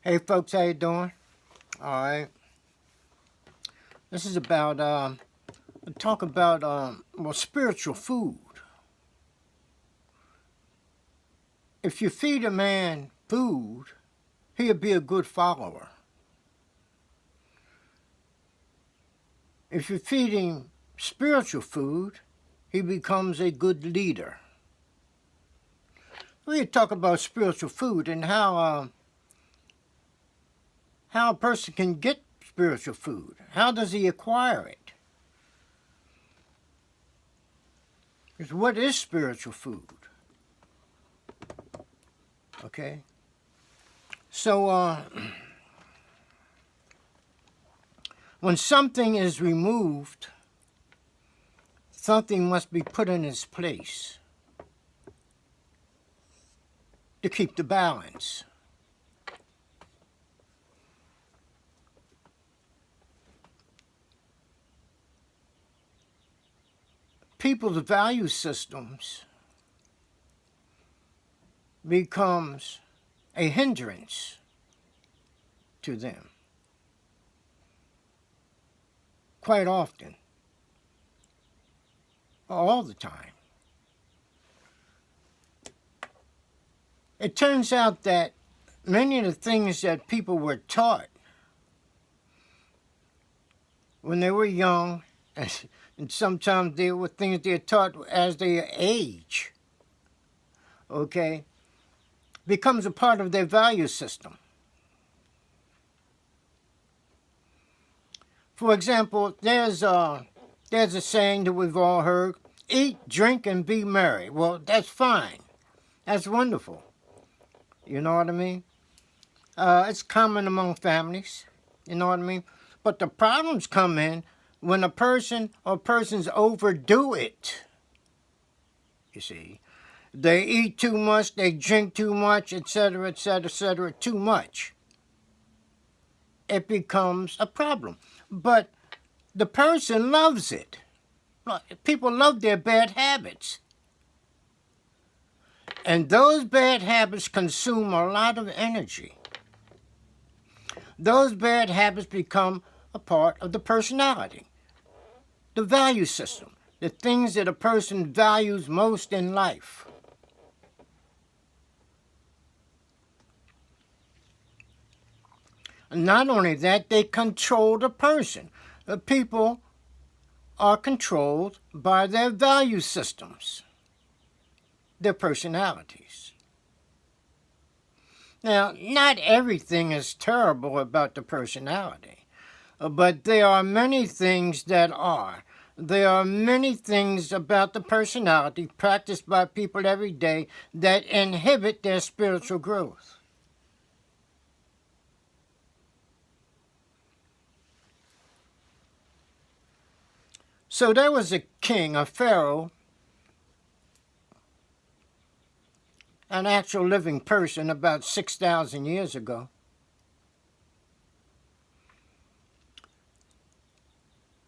Hey folks, how you doing? All right. This is about talk about spiritual food. If you feed a man food, he'll be a good follower. If you feed him spiritual food, he becomes a good leader. We talk about spiritual food and how a person can get spiritual food. How does he acquire it? Because what is spiritual food? Okay. So when something is removed, something must be put in its place to keep the balance. People's value systems becomes a hindrance to them quite often, all the time. It turns out that many of the things that people were taught when they were young, and sometimes they were things they're taught as they age, okay, becomes a part of their value system. For example, there's a saying that we've all heard: eat, drink, and be merry. Well, that's fine. That's wonderful. You know what I mean? It's common among families. You know what I mean? But the problems come in when a person or persons overdo it. You see, they eat too much, they drink too much, etc., etc., etc., too much. It becomes a problem. But the person loves it. People love their bad habits. And those bad habits consume a lot of energy. Those bad habits become a part of the personality, the value system, the things that a person values most in life. Not only that, they control the person. The people are controlled by their value systems, their personalities. Now, not everything is terrible about the personality, but there are many things that are. There are many things about the personality practiced by people every day that inhibit their spiritual growth. So there was a king, a pharaoh, an actual living person about 6,000 years ago,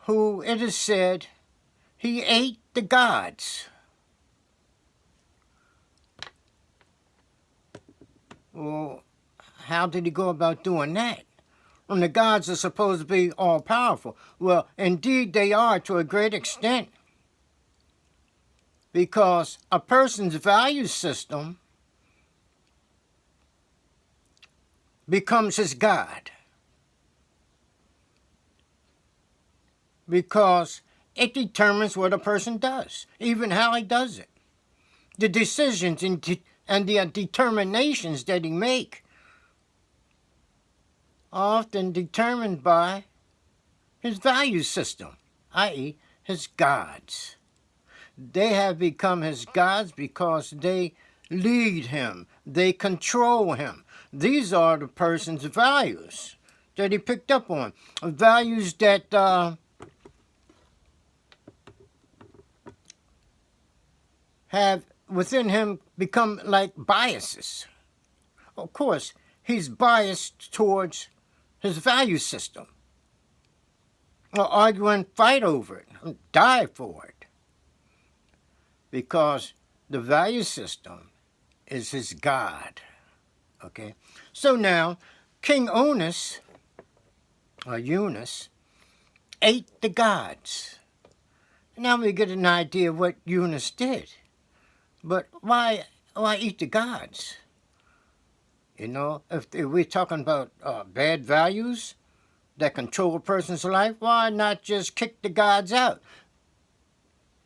who, it is said, he ate the gods. Well, how did he go about doing that? When the gods are supposed to be all-powerful. Well, indeed they are to a great extent, because a person's value system becomes his God, because it determines what a person does, even how he does it. The decisions and the determinations that he makes are often determined by his value system, i.e., his gods. They have become his gods because they lead him, they control him. These are the person's values that he picked up on, values that have within him become like biases. Of course, he's biased towards his value system. Or argue and fight over it, and die for it. Because the value system is his God. Okay? So now, King Onus, or Eunice, ate the gods. Now we get an idea of what Eunice did. But why eat the gods? You know, if we're talking about bad values that control a person's life, why not just kick the gods out?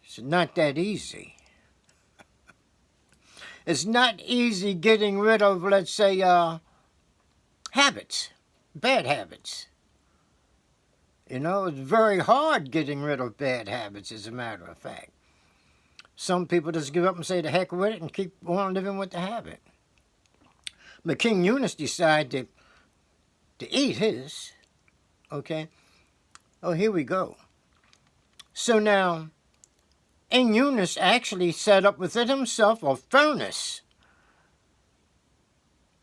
It's not that easy. It's not easy getting rid of, let's say, habits, bad habits. You know, it's very hard getting rid of bad habits, as a matter of fact. Some people just give up and say the heck with it and keep on living with the habit. But King Eunice decided to eat his, okay? Oh, here we go. So now, and Eunice actually set up within himself a furnace.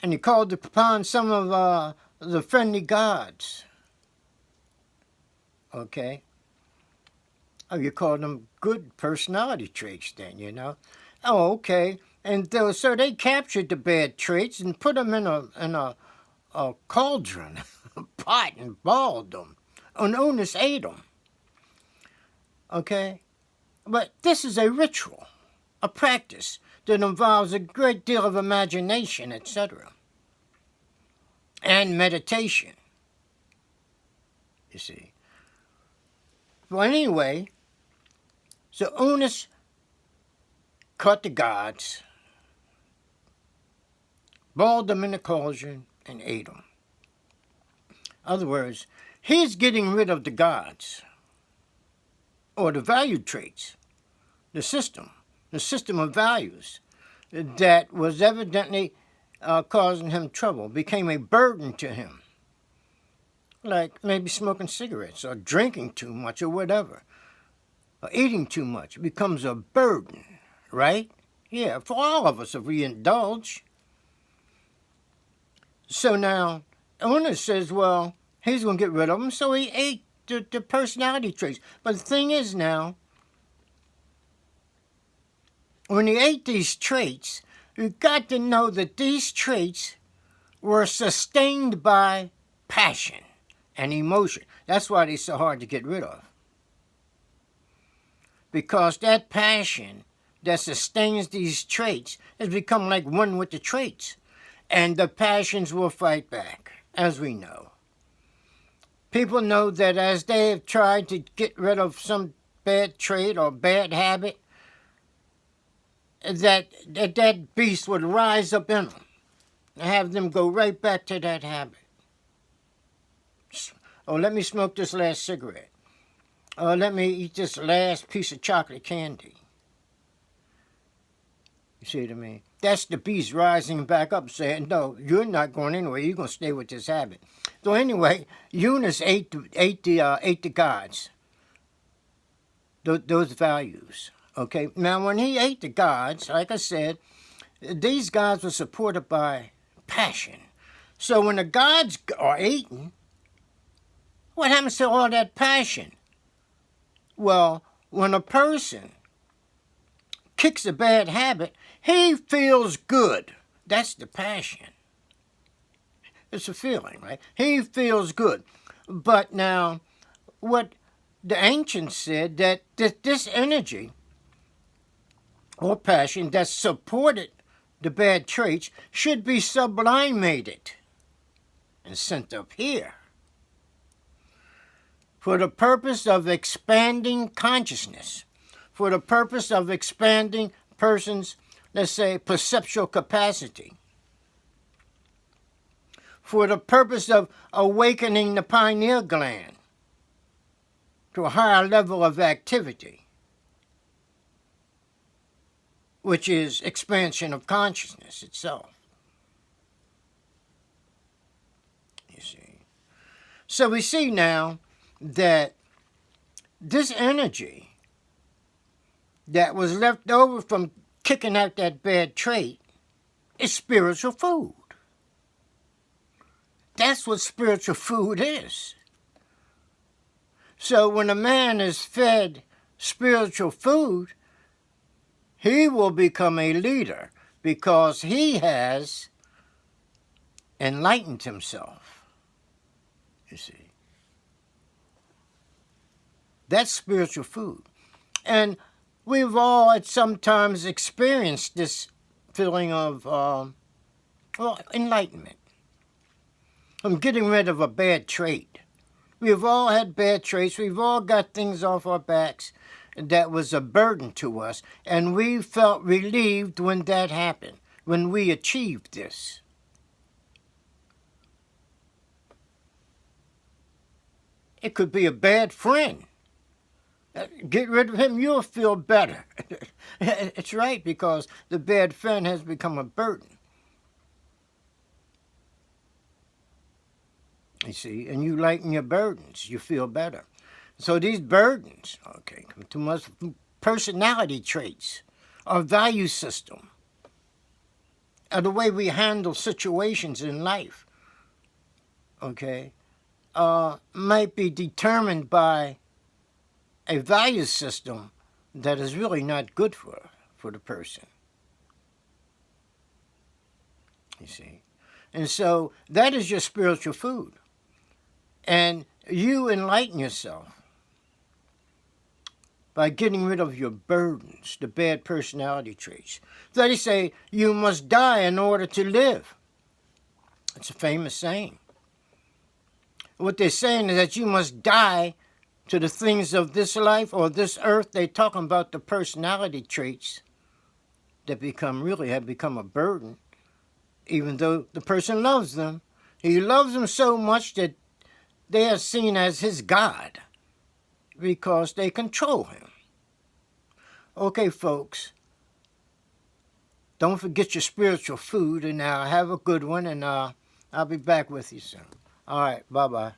And he called upon some of the friendly gods. Okay? Oh, you call them good personality traits then, you know? Oh, okay. And so they captured the bad traits and put them in a cauldron, a pot, and boiled them. And Eunice ate them. Okay? But this is a ritual, a practice that involves a great deal of imagination, etc. And meditation, you see. Well, anyway, so Eunice caught the gods, boiled them in the cauldron, and ate them. In other words, he's getting rid of the gods, or the value traits, the system of values that was evidently causing him trouble, became a burden to him. Like maybe smoking cigarettes or drinking too much or whatever. Or eating too much becomes a burden, right? Yeah, for all of us if we indulge. So now, Eunice says, well, he's going to get rid of them, so he ate the personality traits. But the thing is now, when he ate these traits, you got to know that these traits were sustained by passion and emotion. That's why they're so hard to get rid of. Because that passion that sustains these traits has become like one with the traits. And the passions will fight back, as we know. People know that as they have tried to get rid of some bad trait or bad habit, that beast would rise up in them and have them go right back to that habit. Oh, let me smoke this last cigarette. Oh, let me eat this last piece of chocolate candy. You see what I mean? That's the beast rising back up saying, no, you're not going anywhere. You're going to stay with this habit. So anyway, Eunice ate the gods, those values. Okay, now when he ate the gods, like I said, these gods were supported by passion. So when the gods are eaten, what happens to all that passion? Well, when a person kicks a bad habit, he feels good. That's the passion. It's a feeling, right? He feels good. But now, what the ancients said, that this energy or passion that supported the bad traits should be sublimated and sent up here for the purpose of expanding consciousness, for the purpose of expanding person's, let's say, perceptual capacity, for the purpose of awakening the pineal gland to a higher level of activity, which is expansion of consciousness itself. You see. So we see now that this energy that was left over from kicking out that bad trait is spiritual food. That's what spiritual food is. So when a man is fed spiritual food, he will become a leader because he has enlightened himself. You see. That's spiritual food. And we've all at some times experienced this feeling of, enlightenment. From getting rid of a bad trait. We've all had bad traits. We've all got things off our backs that was a burden to us. And we felt relieved when that happened, when we achieved this. It could be a bad friend. Get rid of him, you'll feel better. It's right, because the bad friend has become a burden. You see, and you lighten your burdens, you feel better. So these burdens, okay, come to us, personality traits, our value system, or the way we handle situations in life, okay, might be determined by a value system that is really not good for the person. You see? And so that is your spiritual food. And you enlighten yourself by getting rid of your burdens, the bad personality traits. They say you must die in order to live. It's a famous saying. What they're saying is that you must die to the things of this life or this earth. They're talking about the personality traits that have become a burden, even though the person loves them. He loves them so much that they are seen as his God because they control him. Okay, folks, don't forget your spiritual food, and have a good one, and I'll be back with you soon. All right, bye-bye.